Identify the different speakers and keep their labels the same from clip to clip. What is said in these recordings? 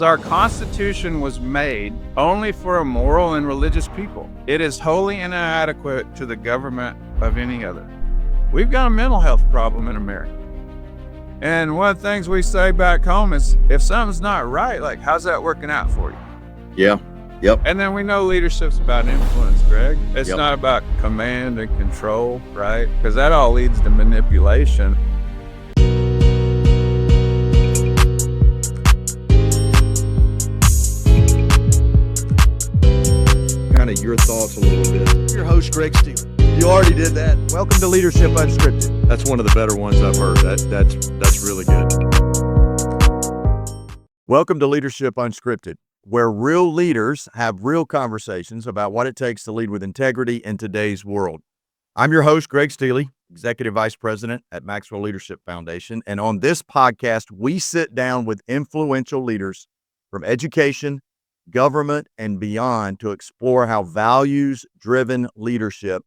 Speaker 1: Our Constitution was made only for a moral and religious people. It is wholly inadequate to the government of any other. We've got a mental health problem in America. And one of the things we say back home is, if something's not right, like, how's that working out for you?
Speaker 2: Yeah. Yep.
Speaker 1: And then we know leadership's about influence, Greg. It's
Speaker 2: Yep.
Speaker 1: not about command and control, right? Because that all leads to manipulation.
Speaker 2: Kind of your thoughts a little bit.
Speaker 3: Your host, Greg Steely. You already did that. Welcome to Leadership Unscripted.
Speaker 2: That's one of the better ones I've heard. That's really good. Welcome to Leadership Unscripted, where real leaders have real conversations about what it takes to lead with integrity in today's world. I'm your host, Greg Steely, Executive Vice President at Maxwell Leadership Foundation. And on this podcast, we sit down with influential leaders from education, government, and beyond to explore how values-driven leadership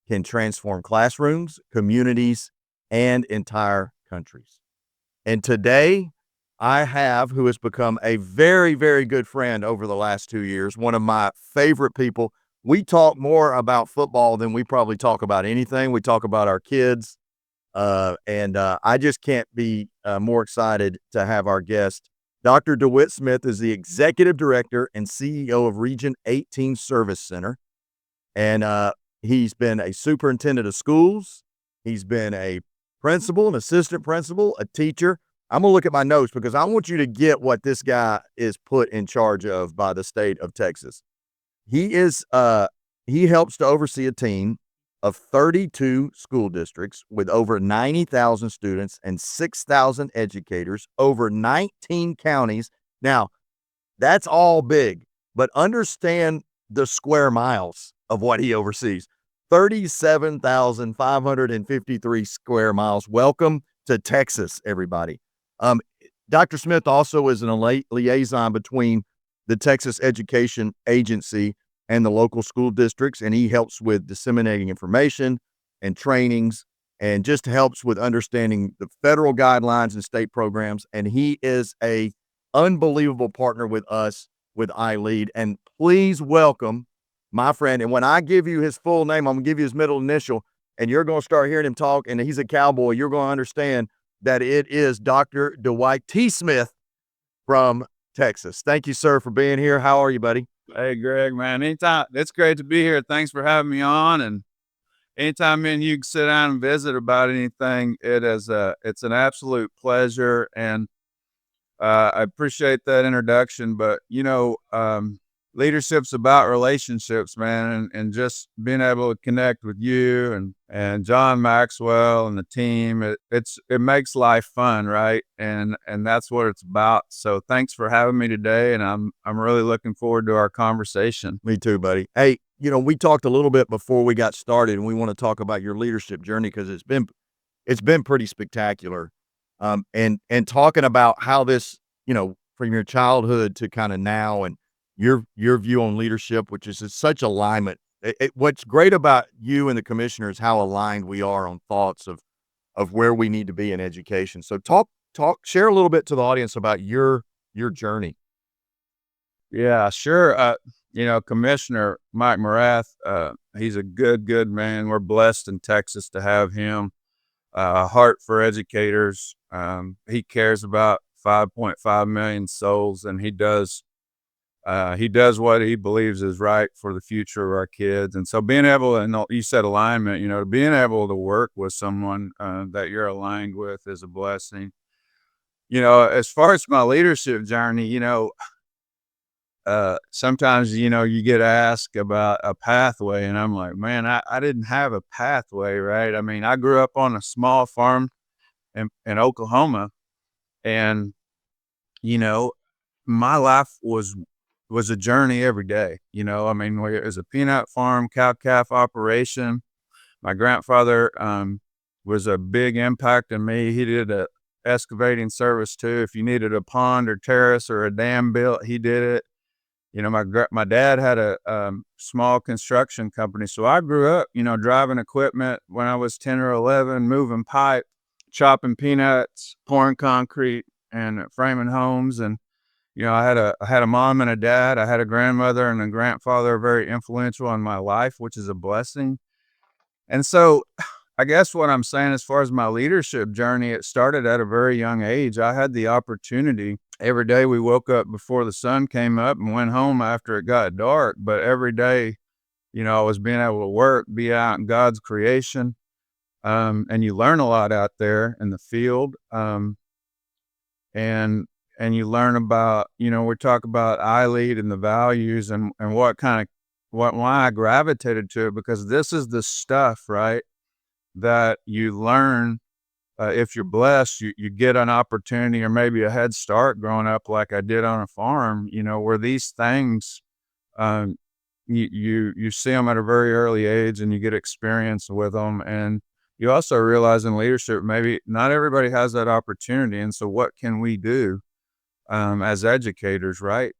Speaker 2: can transform classrooms, communities, and entire countries. And today, I have who has become a very, very good friend over the last 2 years, one of my favorite people. We talk more about football than we probably talk about anything. We talk about our kids, and I just can't be more excited to have our guest. Dr. Dewitt Smith is the Executive Director and CEO of Region 18 Service Center, and he's been a superintendent of schools. He's been a principal, an assistant principal, a teacher. I'm going to look at my notes because I want you to get what this guy is put in charge of by the state of Texas. He helps to oversee a team of 32 school districts with over 90,000 students and 6,000 educators over 19 counties. Now, that's all big, but understand the square miles of what he oversees. 37,553 square miles. Welcome to Texas, everybody. Dr. Smith also is an liaison between the Texas Education Agency and the local school districts, and he helps with disseminating information and trainings and just helps with understanding the federal guidelines and state programs. And he is a unbelievable partner with us with iLead. And please welcome my friend. And when I give you his full name, I'm gonna give you his middle initial, and you're gonna start hearing him talk, and he's a cowboy. You're gonna understand that it is Dr. Dewitt T. Smith from Texas. Thank you, sir, for being here. How are you, buddy?
Speaker 1: Hey, Greg, man, anytime. It's great to be here. Thanks for having me on. And anytime me and you can sit down and visit about anything, it's an absolute pleasure. And I appreciate that introduction. But, leadership's about relationships, man, and just being able to connect with you and John Maxwell and the team. It makes life fun, right? And that's what it's about. So thanks for having me today, and I'm really looking forward to our conversation.
Speaker 2: Me too, buddy. Hey, we talked a little bit before we got started, and we want to talk about your leadership journey because it's been pretty spectacular. And talking about how this, from your childhood to kind of now, and your view on leadership, which is such alignment. What's great about you and the commissioner is how aligned we are on thoughts of where we need to be in education. So share a little bit to the audience about your journey.
Speaker 1: Yeah, sure. Commissioner Mike Morath, he's a good man. We're blessed in Texas to have him. A heart for educators. He cares about 5.5 million souls, and he does what he believes is right for the future of our kids. And so being able, and you said alignment, being able to work with someone that you're aligned with is a blessing. As far as my leadership journey, sometimes, you get asked about a pathway, and I'm like, man, I didn't have a pathway, right? I mean, I grew up on a small farm in Oklahoma, and, my life was a journey every day. It was a peanut farm, cow-calf operation. My grandfather was a big impact on me. He did a excavating service too. If you needed a pond or terrace or a dam built, he did it. My dad had a small construction company. So I grew up, driving equipment when I was 10 or 11, moving pipe, chopping peanuts, pouring concrete, and framing homes. And I had a mom and a dad. I had a grandmother and a grandfather very influential in my life, which is a blessing. And so I guess what I'm saying as far as my leadership journey, it started at a very young age. I had the opportunity. Every day we woke up before the sun came up and went home after it got dark. But every day, I was being able to work, be out in God's creation. And you learn a lot out there in the field. And you learn about, we talk about I lead and the values and why I gravitated to it, because this is the stuff, right, that you learn. If you're blessed, you get an opportunity or maybe a head start growing up like I did on a farm, where these things, you see them at a very early age and you get experience with them. And you also realize in leadership, maybe not everybody has that opportunity. And so what can we do as educators, right,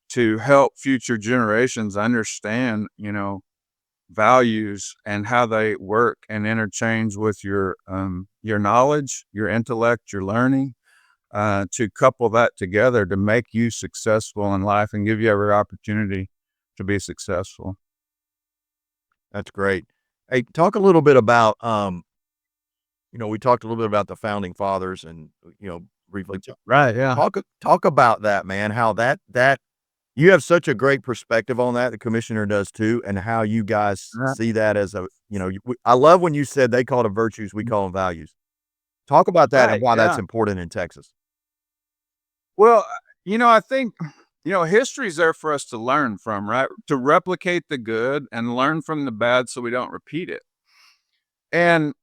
Speaker 1: to help future generations understand, values and how they work and interchange with your knowledge, your intellect, your learning, to couple that together to make you successful in life and give you every opportunity to be successful.
Speaker 2: That's great. Hey, talk a little bit about, we talked a little bit about the founding fathers and, briefly.
Speaker 1: Right. Yeah.
Speaker 2: Talk about that, man, how that you have such a great perspective on that. The commissioner does too, and how you guys
Speaker 1: Right.
Speaker 2: see that as I love when you said they call it virtues, we call them values. Talk about that and
Speaker 1: Right.
Speaker 2: why that's
Speaker 1: Yeah.
Speaker 2: important in Texas.
Speaker 1: Well, I think, history's there for us to learn from, right? To replicate the good and learn from the bad so we don't repeat it. And,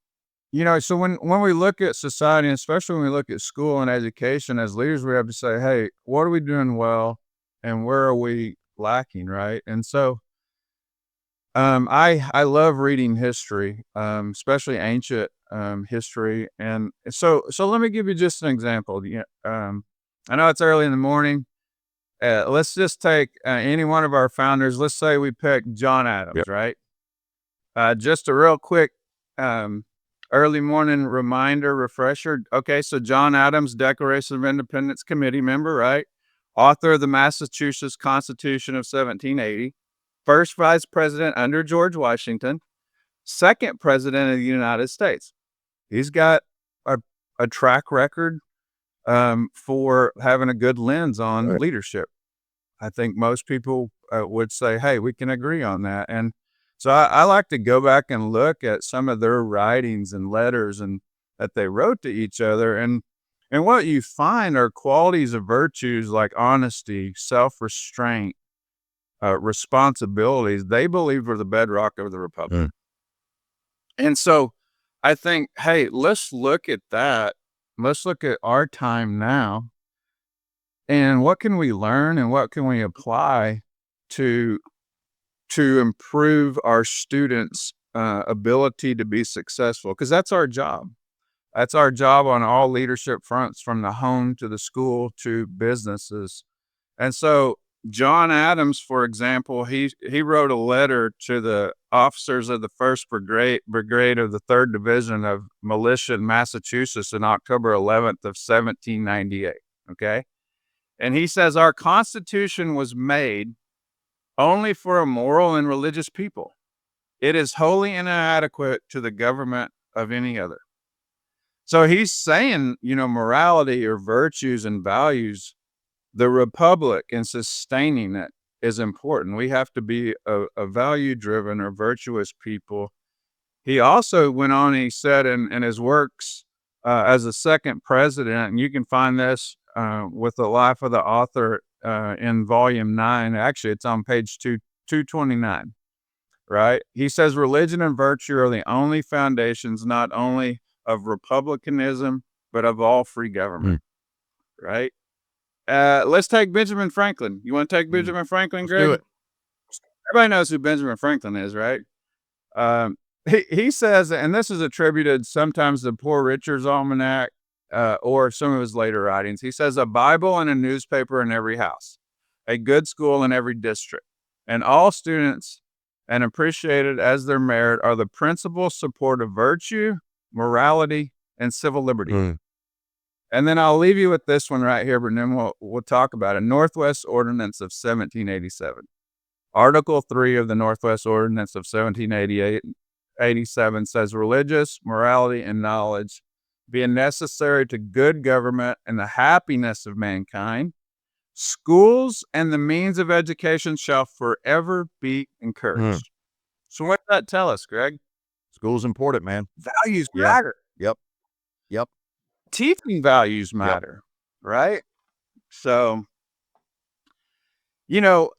Speaker 1: so when we look at society, especially when we look at school and education as leaders, we have to say, hey, what are we doing well and where are we lacking, right? And so I love reading history, especially ancient history. And so let me give you just an example. I know it's early in the morning. Let's just take any one of our founders. Let's say we pick John Adams,
Speaker 2: Yep.
Speaker 1: right? Just a real quick early morning reminder, refresher. Okay, so John Adams, Declaration of Independence Committee member, right? Author of the Massachusetts Constitution of 1780, first vice president under George Washington, second president of the United States. He's got a track record for having a good lens on
Speaker 2: Right.
Speaker 1: leadership. I think most people would say, hey, we can agree on that. And so I like to go back and look at some of their writings and letters and that they wrote to each other. And what you find are qualities of virtues like honesty, self-restraint, responsibilities, they believe were the bedrock of the Republic.
Speaker 2: Mm.
Speaker 1: And so I think, hey, let's look at that. Let's look at our time now. And what can we learn and what can we apply to improve our students' ability to be successful? Because that's our job. That's our job on all leadership fronts, from the home to the school to businesses. And so John Adams, for example, he wrote a letter to the officers of the 1st Brigade of the 3rd Division of Militia in Massachusetts on October 11th of 1798, okay? And he says, our Constitution was made only for a moral and religious people. It is wholly inadequate to the government of any other. So he's saying, morality or virtues and values, the Republic and sustaining it is important. We have to be a value-driven or virtuous people. He also went on, he said in his works as a second president, and you can find this with the life of the author in volume 9. Actually, it's on page 229, right? He says, religion and virtue are the only foundations, not only of republicanism, but of all free government, right? Let's take Benjamin Franklin. You want to take Benjamin Franklin,
Speaker 2: Let's
Speaker 1: Greg?
Speaker 2: do it.
Speaker 1: Everybody knows who Benjamin Franklin is, right? He says, and this is attributed sometimes to Poor Richard's Almanac or some of his later writings. He says, a Bible and a newspaper in every house, a good school in every district, and all students, and appreciated as their merit, are the principal support of virtue, morality, and civil liberty. And then I'll leave you with this one right here, but then we'll talk about it. Northwest Ordinance of 1787. Article 3 of the Northwest Ordinance of 1787 says religious morality and knowledge being necessary to good government and the happiness of mankind, schools and the means of education shall forever be encouraged. So what does that tell us, Greg?
Speaker 2: School's important, man.
Speaker 1: Values
Speaker 2: Yeah.
Speaker 1: matter.
Speaker 2: Yep.
Speaker 1: Teaching values matter, right? So,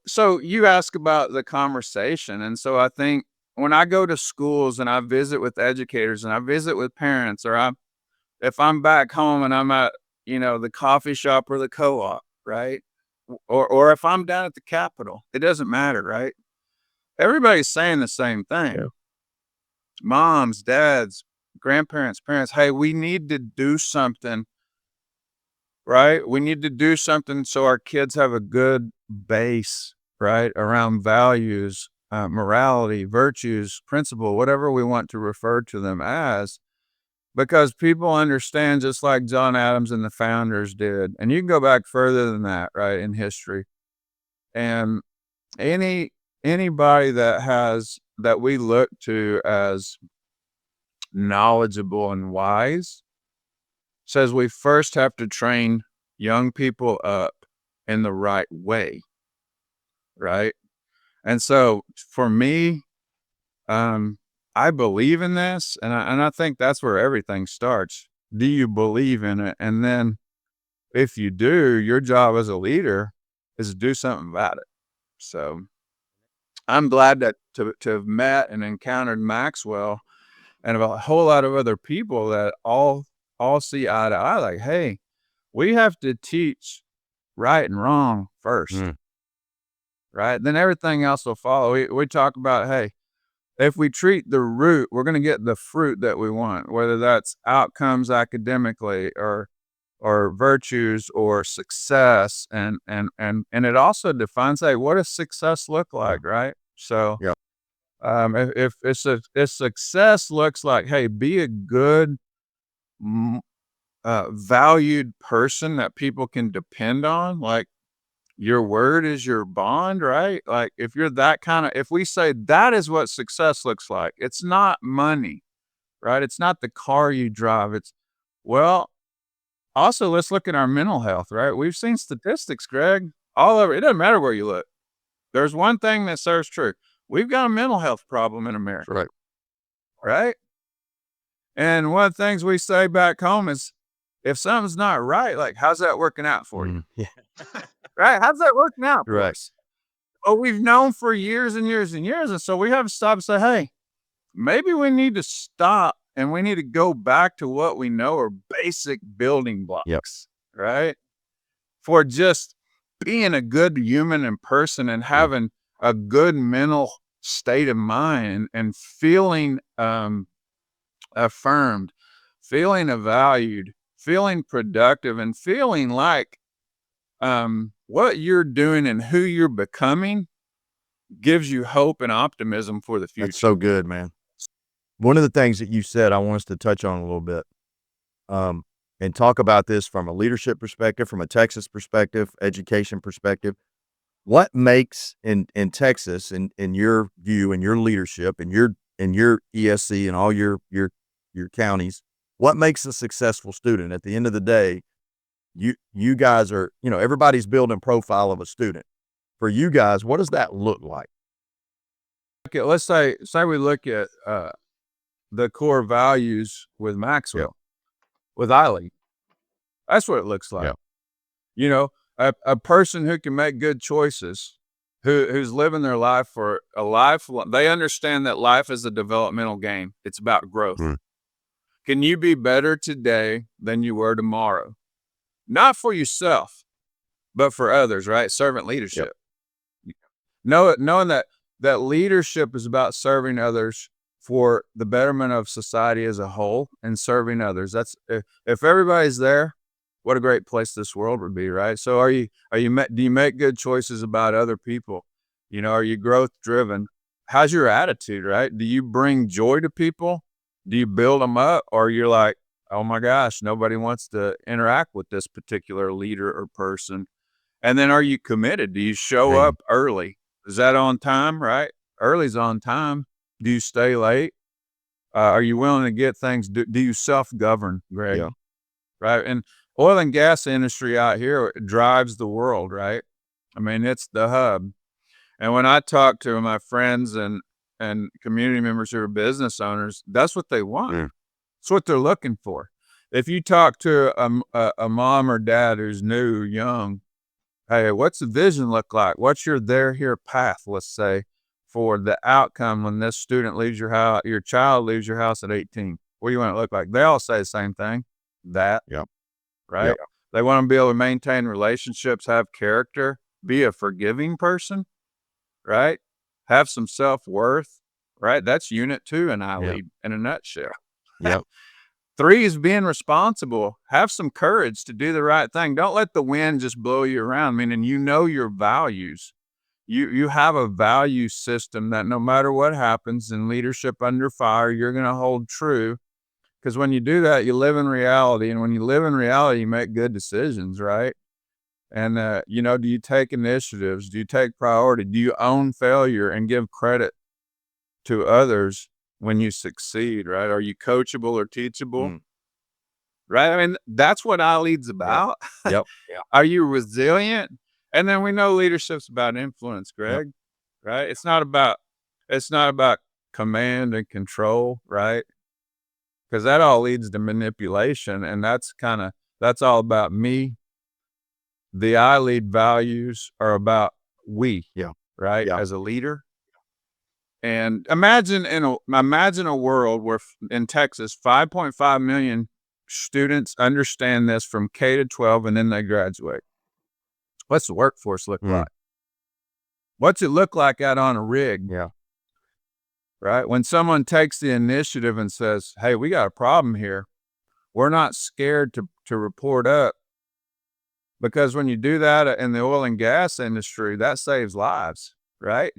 Speaker 1: so you ask about the conversation. And so I think when I go to schools and I visit with educators and I visit with parents, or if I'm back home and I'm at, the coffee shop or the co-op, right? Or if I'm down at the Capitol, it doesn't matter, right? Everybody's saying the same thing.
Speaker 2: Yeah.
Speaker 1: Moms, dads, grandparents, parents, hey, we need to do something, right? We need to do something so our kids have a good base, right? Around values, morality, virtues, principle, whatever we want to refer to them as, because people understand just like John Adams and the founders did. And you can go back further than that, right, in history. And anybody that we look to as knowledgeable and wise says we first have to train young people up in the right way, right? And so for me, I believe in this, and I think that's where everything starts. Do you believe in it? And then if you do, your job as a leader is to do something about it. So I'm glad to have met and encountered Maxwell and a whole lot of other people that all see eye to eye, like, hey, we have to teach right and wrong first, right? Then everything else will follow. We talk about, hey, if we treat the root, we're going to get the fruit that we want, whether that's outcomes academically or virtues or success. And it also defines, hey, what does success look like, right? So
Speaker 2: Yeah.
Speaker 1: if success looks like, hey, be a good, valued person that people can depend on, like your word is your bond, right? Like if you're that kind of, if we say that is what success looks like, it's not money, right? It's not the car you drive. Also let's look at our mental health, right? We've seen statistics, Greg, all over. It doesn't matter where you look. There's one thing that serves true. We've got a mental health problem in America.
Speaker 2: That's right.
Speaker 1: Right? And one of the things we say back home is, if something's not right, like, how's that working out for you?
Speaker 2: Yeah.
Speaker 1: Right? How's that working out for
Speaker 2: Right.
Speaker 1: us? Well, we've known for years and years and years. And so we have to stop and say, hey, maybe we need to stop and we need to go back to what we know are basic building blocks, right? For just being a good human and person and having a good mental state of mind and feeling affirmed, feeling valued, feeling productive, and feeling like what you're doing and who you're becoming gives you hope and optimism for the future.
Speaker 2: That's so good, man. One of the things that you said I want us to touch on a little bit, and talk about this from a leadership perspective, from a Texas perspective, education perspective. What makes in Texas, in your view and your leadership and your ESC and all your counties, what makes a successful student? At the end of the day, you guys are, everybody's building profile of a student. For you guys, what does that look like?
Speaker 1: Okay, let's say we look at the core values with Maxwell, with Eileen. That's what it looks like. A person who can make good choices, who's living their life for a life. They understand that life is a developmental game. It's about growth. Can you be better today than you were tomorrow? Not for yourself, but for others, right? Servant leadership. Knowing that leadership is about serving others for the betterment of society as a whole and serving others. That's if everybody's there, what a great place this world would be, right? So do you make good choices about other people? Are you growth driven? How's your attitude, right? Do you bring joy to people? Do you build them up? Or you're like, oh my gosh, nobody wants to interact with this particular leader or person. And then are you committed? Do you show
Speaker 2: Man.
Speaker 1: up early? Is that on time, right? Early's on time. Do you stay late? Are you willing to get things? Do you self-govern, Greg?
Speaker 2: Yeah.
Speaker 1: Right. And oil and gas industry out here drives the world, right? I mean, it's the hub. And when I talk to my friends and community members who are business owners, that's what they want.
Speaker 2: Mm.
Speaker 1: It's what they're looking for. If you talk to a mom or dad who's new, young, hey, what's the vision look like? What's your there here path, let's say, for the outcome when this student leaves your house, your child leaves your house at 18? What do you want it to look like? They all say the same thing. That,
Speaker 2: Yep.
Speaker 1: right?
Speaker 2: Yep.
Speaker 1: They want to be able to maintain relationships, have character, be a forgiving person, right? Have some self-worth, right? That's unit 2 in I
Speaker 2: Yep.
Speaker 1: Lead in a nutshell.
Speaker 2: Yep.
Speaker 1: 3 is being responsible. Have some courage to do the right thing. Don't let the wind just blow you around, meaning you know your values. You have a value system that no matter what happens in leadership under fire, you're going to hold true. Because when you do that, you live in reality. And when you live in reality, you make good decisions, right? And, do you take initiatives? Do you take priority? Do you own failure and give credit to others when you succeed, right? Are you coachable or teachable?
Speaker 2: Mm.
Speaker 1: Right? I mean, that's what I Lead's about.
Speaker 2: Yep. Yeah.
Speaker 1: Are you resilient? And then we know leadership's about influence, Greg, right? It's not about command and control, right? Because that all leads to manipulation, and that's all about me. The I Lead values are about we,
Speaker 2: Yeah.
Speaker 1: right?
Speaker 2: Yeah.
Speaker 1: As a leader. And imagine a world where in Texas, 5.5 million students understand this from K to 12, and then they graduate. What's the workforce look like? What's it look like out on a rig?
Speaker 2: Yeah.
Speaker 1: Right? When someone takes the initiative and says, hey, we got a problem here, we're not scared to report up. Because when you do that in the oil and gas industry, that saves lives, right?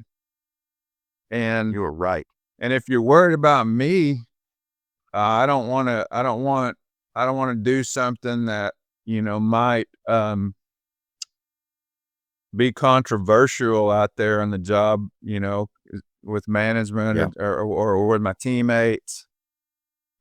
Speaker 1: And
Speaker 2: You were right.
Speaker 1: and if you're worried about me, I don't want to do something that, might be controversial out there on the job, with management or with my teammates.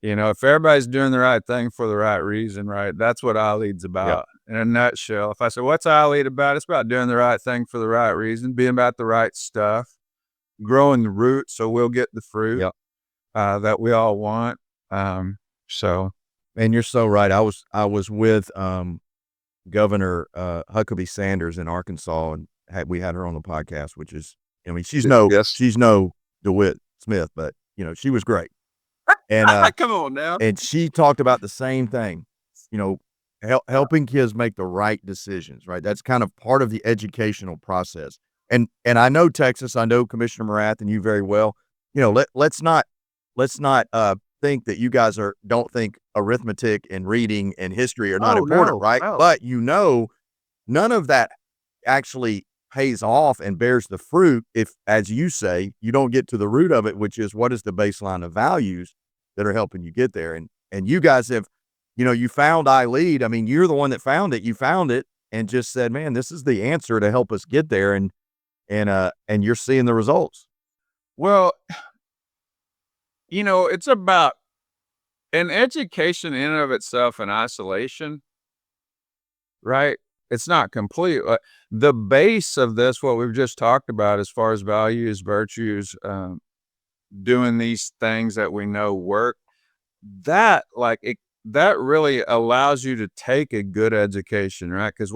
Speaker 1: If everybody's doing the right thing for the right reason, right? That's what I Lead's about in a nutshell. If I say, what's I Lead about? It's about doing the right thing for the right reason, being about the right stuff, growing the root so we'll get the fruit that we all want. And
Speaker 2: you're so right. I was with Governor Huckabee Sanders in Arkansas, and we had her on the podcast, which is, she's no DeWitt Smith, but she was great. And
Speaker 1: come on now.
Speaker 2: And she talked about the same thing, helping kids make the right decisions, right? That's kind of part of the educational process. And I know Texas, I know Commissioner Morath and you very well. Let's not think that you guys don't think arithmetic and reading and history are not important, right?
Speaker 1: No.
Speaker 2: But none of that actually pays off and bears the fruit if, as you say, you don't get to the root of it, which is what is the baseline of values that are helping you get there. And you guys have, you found I Lead. I mean, you're the one that found it. You found it and just said, man, this is the answer to help us get there. And you're seeing the results.
Speaker 1: Well, it's about an education in and of itself in isolation, right? It's not complete. The base of this, what we've just talked about as far as values, virtues, doing these things that we know work, that really allows you to take a good education, right? Because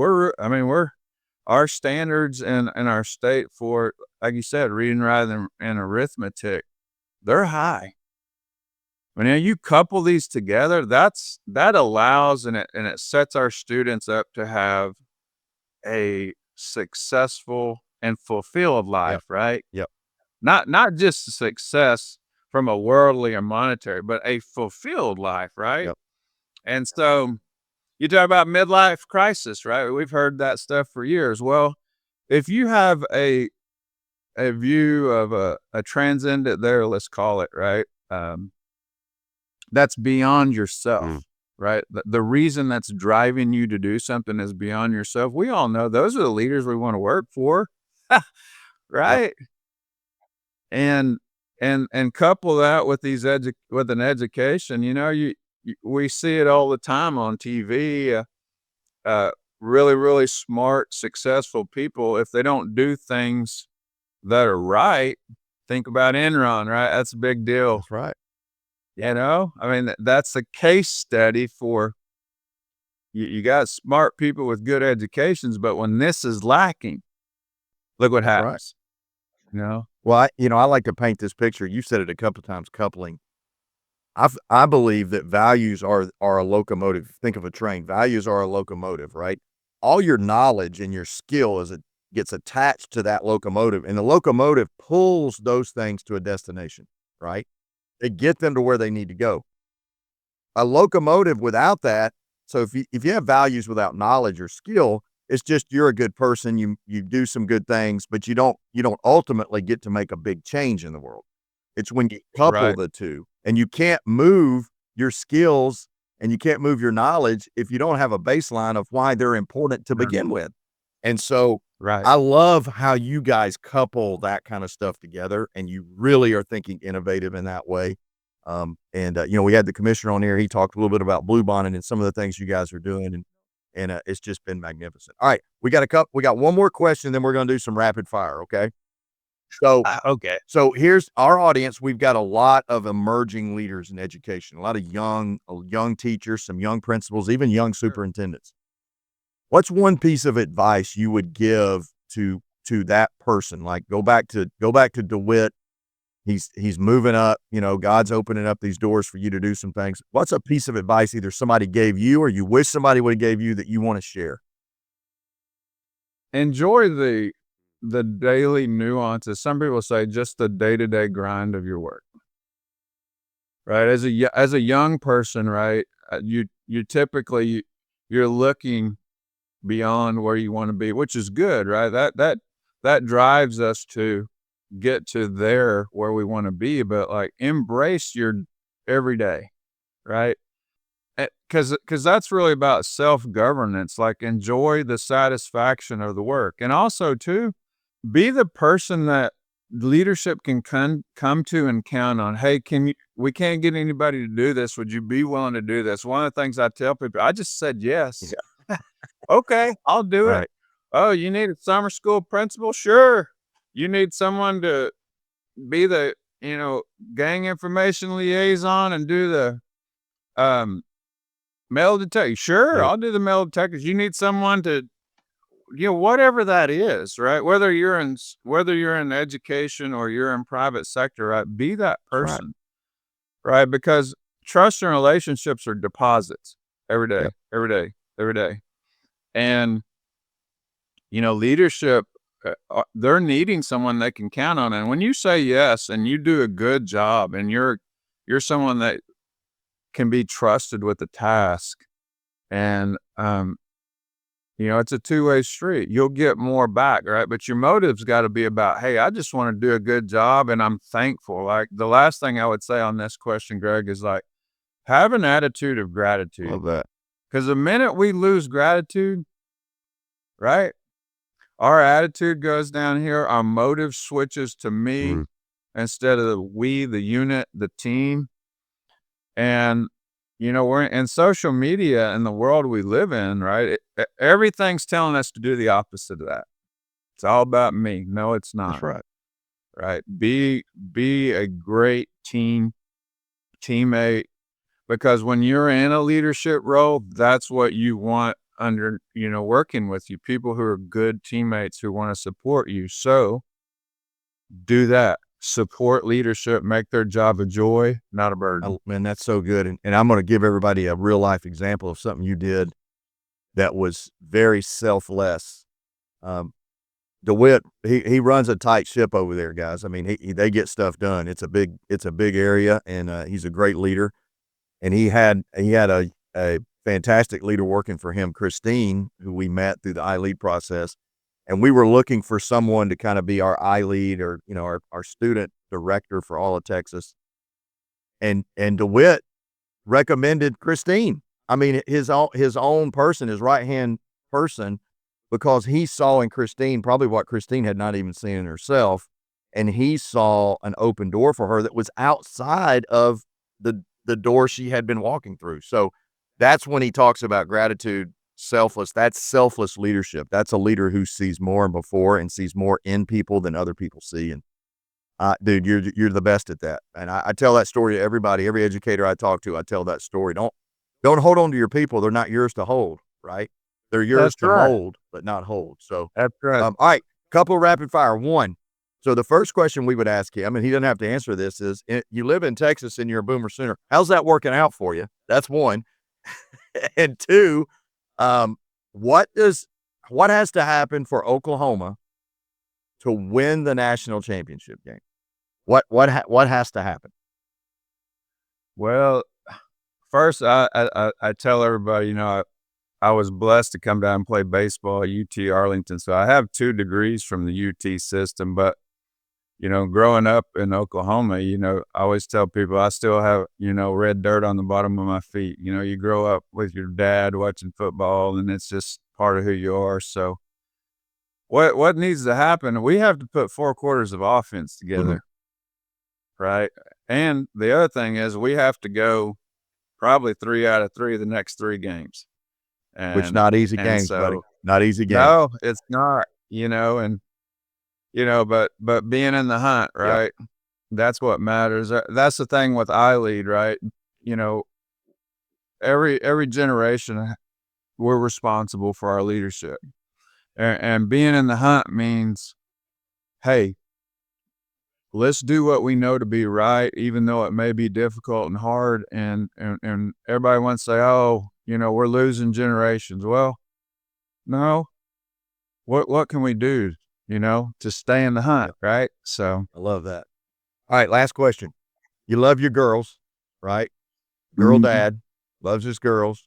Speaker 1: our standards in our state for, like you said, reading, writing, and arithmetic, they're high. When you couple these together, that allows and it sets our students up to have a successful and fulfilled life, right?
Speaker 2: Yep.
Speaker 1: Not just success from a worldly or monetary, but a fulfilled life, right?
Speaker 2: Yep.
Speaker 1: And so you talk about midlife crisis, right? We've heard that stuff for years. Well, if you have a view of a transcendent there, let's call it, right? That's beyond yourself. right? The reason that's driving you to do something is beyond yourself. We all know those are the leaders we want to work for,
Speaker 2: Yep.
Speaker 1: right? And couple that with with an education, we see it all the time on TV. Really, really smart, successful people, if they don't do things that are right, think about Enron, right? That's a big deal.
Speaker 2: That's right.
Speaker 1: I mean, that's a case study for you got smart people with good educations, but when this is lacking, look what
Speaker 2: That's right.
Speaker 1: happens. You know?
Speaker 2: Well, I like to paint this picture. You said it a couple of times, coupling. I believe that values are a locomotive. Think of a train. Values are a locomotive, right? All your knowledge and your skill gets attached to that locomotive, and the locomotive pulls those things to a destination, right? They get them to where they need to go. A locomotive without that, so if you have values without knowledge or skill, it's just you're a good person, you do some good things, but you don't ultimately get to make a big change in the world. It's when you couple
Speaker 1: Right.
Speaker 2: the two, and you can't move your skills and you can't move your knowledge if you don't have a baseline of why they're important to begin with. And so
Speaker 1: Right.
Speaker 2: I love how you guys couple that kind of stuff together, and you really are thinking innovative in that way. We had the commissioner on here. He talked a little bit about Blue Bonnet and some of the things you guys are doing, and it's just been magnificent. All right, we got one more question, then we're going to do some rapid fire. Okay.
Speaker 1: Okay.
Speaker 2: So here's our audience. We've got a lot of emerging leaders in education, a lot of young teachers, some young principals, even young superintendents. What's one piece of advice you would give to that person? Like go back to DeWitt. He's moving up, God's opening up these doors for you to do some things. What's a piece of advice either somebody gave you or you wish somebody would have gave you that you want to share?
Speaker 1: Enjoy the daily nuances. Some people say just the day-to-day grind of your work. Right? As a young person, right? You typically you're looking beyond where you want to be, which is good, right? That drives us to get to there where we want to be, but like embrace your everyday, right? Because that's really about self-governance. Like enjoy the satisfaction of the work, and also too, be the person that leadership can come to and count on. Hey, we can't get anybody to do this. Would you be willing to do this? One of the things I tell people, I just said yes.
Speaker 2: Yeah.
Speaker 1: Okay, I'll do it.
Speaker 2: Right.
Speaker 1: Oh, you need a summer school principal? Sure. You need someone to be the, gang information liaison and do the metal detector? Sure,
Speaker 2: Yep.
Speaker 1: I'll do the metal detectors. You need someone to, whatever that is, right? Whether you're in education or you're in private sector, right? Be that person, right? Because trust and relationships are deposits every day,
Speaker 2: Yep.
Speaker 1: every day, every day. And, leadership, they're needing someone they can count on. And when you say yes and you do a good job and you're someone that can be trusted with the task, and it's a two-way street. You'll get more back, right? But your motive's got to be about, hey, I just want to do a good job and I'm thankful. Like the last thing I would say on this question, Greg, is like, have an attitude of gratitude.
Speaker 2: Love that.
Speaker 1: Because the minute we lose gratitude, right, our attitude goes down here. Our motive switches to me instead of we, the unit, the team. And we're in social media and the world we live in, right? Everything's telling us to do the opposite of that. It's all about me. No, it's not.
Speaker 2: That's right.
Speaker 1: Right. Be a great teammate, because when you're in a leadership role, that's what you want under, working with you, people who are good teammates who want to support you. So do that. Support leadership, make their job a joy, not a burden.
Speaker 2: Man, that's so good. And I'm going to give everybody a real life example of something you did that was very selfless. DeWitt, he runs a tight ship over there, guys. I mean, they get stuff done. It's a big area, and he's a great leader. And he had a fantastic leader working for him, Christine, who we met through the iLead process. And we were looking for someone to kind of be our iLead or, our student director for all of Texas. And DeWitt recommended Christine. I mean, his own person, his right-hand person, because he saw in Christine probably what Christine had not even seen in herself, and he saw an open door for her that was outside of the door she had been walking through. So that's when he talks about gratitude, selfless. That's selfless leadership. That's a leader who sees more and before and sees more in people than other people see. And dude, you're the best at that. And I tell that story to everybody, every educator I talk to, I tell that story. Don't hold on to your people. They're not yours to hold, right? They're yours
Speaker 1: That's
Speaker 2: to
Speaker 1: right.
Speaker 2: mold, but not hold. So,
Speaker 1: That's right.
Speaker 2: all right, couple of rapid fire. One. So the first question we would ask him, and he doesn't have to answer this, is you live in Texas and you're a Boomer Sooner. How's that working out for you? That's one. And two, what has to happen for Oklahoma to win the national championship game? What has to happen?
Speaker 1: Well, first, I tell everybody, I was blessed to come down and play baseball at UT Arlington. So I have 2 degrees from the UT system, but growing up in Oklahoma, I always tell people I still have, red dirt on the bottom of my feet. You grow up with your dad watching football and it's just part of who you are. So what needs to happen? We have to put 4 quarters of offense together. Right. And the other thing is we have to go probably 3 out of 3 of the next 3 games.
Speaker 2: Which not easy games, buddy. Not easy games.
Speaker 1: No, it's not, but being in the hunt, right? Yep. That's what matters. That's the thing with iLead, right? Every generation, we're responsible for our leadership. And being in the hunt means, hey, let's do what we know to be right, even though it may be difficult and hard. And everybody wants to say, oh, we're losing generations. Well, no. What can we do, to stay in the hunt, right? So
Speaker 2: I love that. All right, last question. You love your girls, right? Girl dad loves his girls.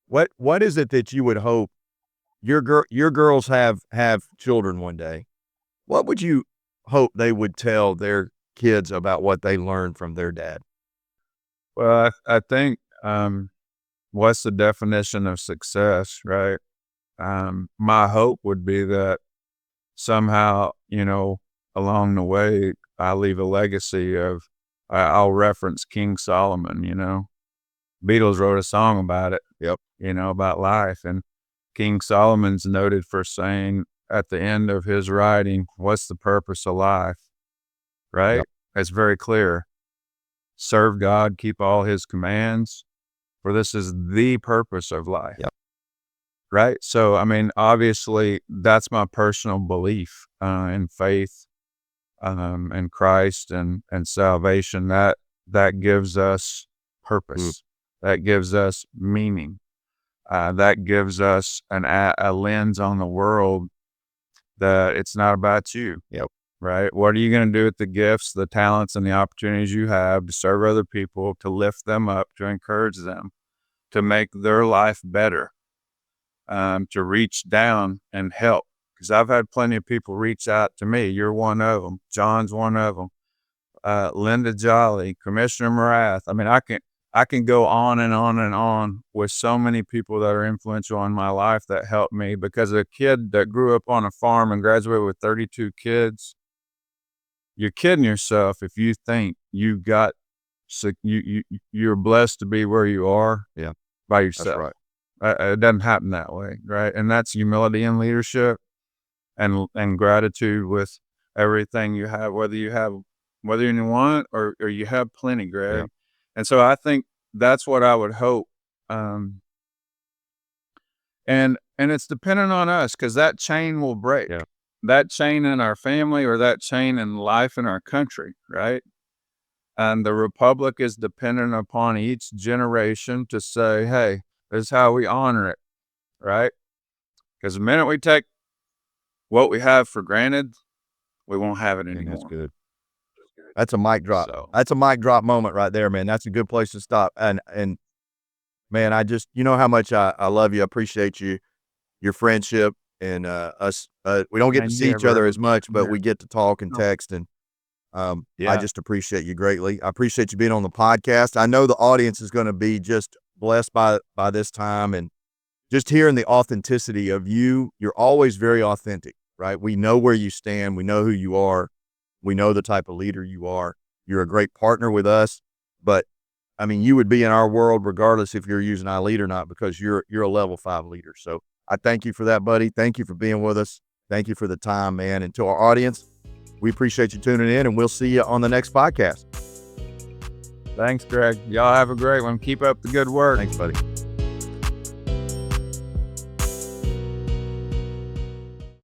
Speaker 2: What is it that you would hope your girls have children one day? What would you hope they would tell their kids about what they learned from their dad?
Speaker 1: Well, I think what's the definition of success, right? My hope would be that somehow, along the way, I leave a legacy of, I'll reference King Solomon, Beatles wrote a song about it,
Speaker 2: yep,
Speaker 1: about life. And King Solomon's noted for saying at the end of his writing, what's the purpose of life, right? Yep. It's very clear. Serve God, keep all his commands, for this is the purpose of life.
Speaker 2: Yep.
Speaker 1: Right. So, obviously that's my personal belief in faith, in Christ and salvation. That gives us purpose. That gives us meaning. That gives us a lens on the world that it's not about you.
Speaker 2: Yep.
Speaker 1: Right. What are you going to do with the gifts, the talents, and the opportunities you have to serve other people, to lift them up, to encourage them, to make their life better, to reach down and help? Because I've had plenty of people reach out to me. You're one of them. John's one of them. Linda Jolly, Commissioner Morath. I can go on and on and on with so many people that are influential in my life that helped me. Because a kid that grew up on a farm and graduated with 32 kids, you're kidding yourself if you think you're blessed to be where you are by yourself.
Speaker 2: That's right.
Speaker 1: It doesn't happen that way, right? And that's humility in leadership and gratitude with everything you have, whether you want or you have plenty, Greg. Yeah. And so I think that's what I would hope. And it's dependent on us, because that chain will break. Yeah. That chain in our family or that chain in life in our country, right? And the republic is dependent upon each generation to say, hey, this is how we honor it, right? Because the minute we take what we have for granted, we won't have it anymore.
Speaker 2: That's good. That's a mic drop. So, that's a mic drop moment right there, man. That's a good place to stop. And man, I just, how much I love you. I appreciate you, your friendship, and us. We don't get to see each other as much, but we get to talk and text. And I just appreciate you greatly. I appreciate you being on the podcast. I know the audience is going to be just blessed by this time, and just hearing the authenticity of you. You're always very authentic, right? We know where you stand. We know who you are. We know the type of leader you are. You're a great partner with us, but I mean, you would be in our world regardless if you're using iLead or not, because you're a level 5 leader. So I thank you for that, buddy. Thank you for being with us. Thank you for the time, man. And to our audience, we appreciate you tuning in, and we'll see you on the next podcast.
Speaker 1: Thanks, Greg. Y'all have a great one. Keep up the good work.
Speaker 2: Thanks, buddy.